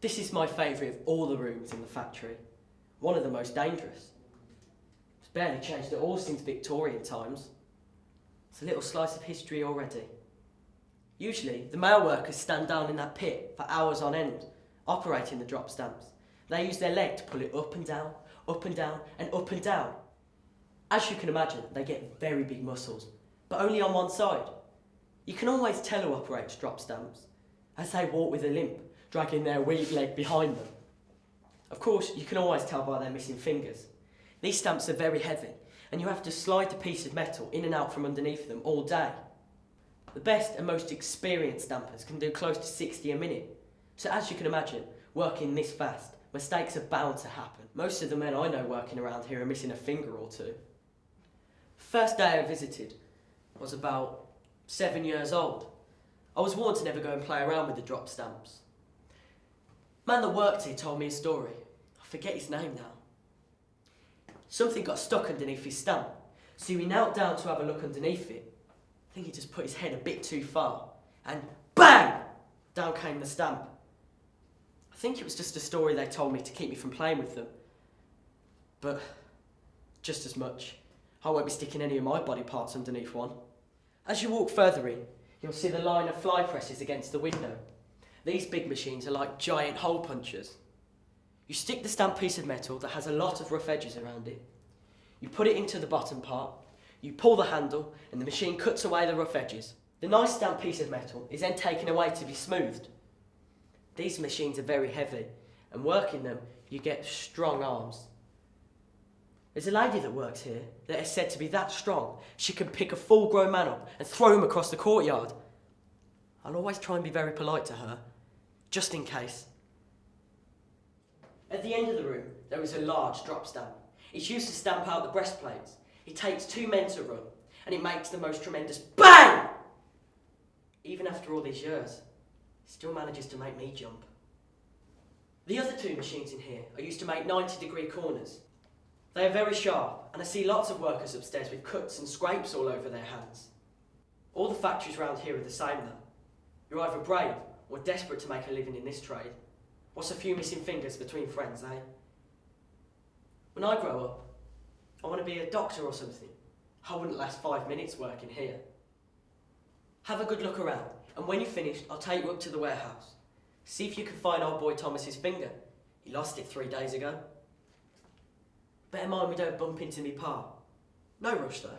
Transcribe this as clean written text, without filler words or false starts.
This is my favourite of all the rooms in the factory. One of the most dangerous. It's barely changed at all since Victorian times. It's a little slice of history already. Usually, the male workers stand down in that pit for hours on end, operating the drop stamps. They use their leg to pull it up and down, up and down, and up and down. As you can imagine, they get very big muscles, but only on one side. You can always tell who operates drop stamps, as they walk with a limp, dragging their weak leg behind them. Of course, you can always tell by their missing fingers. These stamps are very heavy, and you have to slide the piece of metal in and out from underneath them all day. The best and most experienced stampers can do close to 60 a minute. So as you can imagine, working this fast, mistakes are bound to happen. Most of the men I know working around here are missing a finger or two. First day I visited, I was about 7 years old. I was warned to never go and play around with the drop stamps. Man that worked here told me a story. I forget his name now. Something got stuck underneath his stamp, so he knelt down to have a look underneath it. I think he just put his head a bit too far, and bang! Down came the stamp. I think it was just a story they told me to keep me from playing with them. But just as much, I won't be sticking any of my body parts underneath one. As you walk further in, you'll see the line of fly presses against the window. These big machines are like giant hole punchers. You stick the stamped piece of metal that has a lot of rough edges around it. You put it into the bottom part, you pull the handle, and the machine cuts away the rough edges. The nice stamped piece of metal is then taken away to be smoothed. These machines are very heavy, and working them, you get strong arms. There's a lady that works here that is said to be that strong, she can pick a full-grown man up and throw him across the courtyard. I'll always try and be very polite to her, just in case. At the end of the room, there is a large drop stamp. It's used to stamp out the breastplates. It takes 2 men to run, and it makes the most tremendous BANG! Even after all these years, it still manages to make me jump. The other 2 machines in here are used to make 90-degree corners. They are very sharp, and I see lots of workers upstairs with cuts and scrapes all over their hands. All the factories around here are the same though. You're either brave or desperate to make a living in this trade. What's a few missing fingers between friends, eh? When I grow up, I want to be a doctor or something. I wouldn't last 5 minutes working here. Have a good look around, and when you're finished, I'll take you up to the warehouse. See if you can find old boy Thomas's finger. He lost it 3 days ago. Bear in mind we don't bump into me pa. No rush though.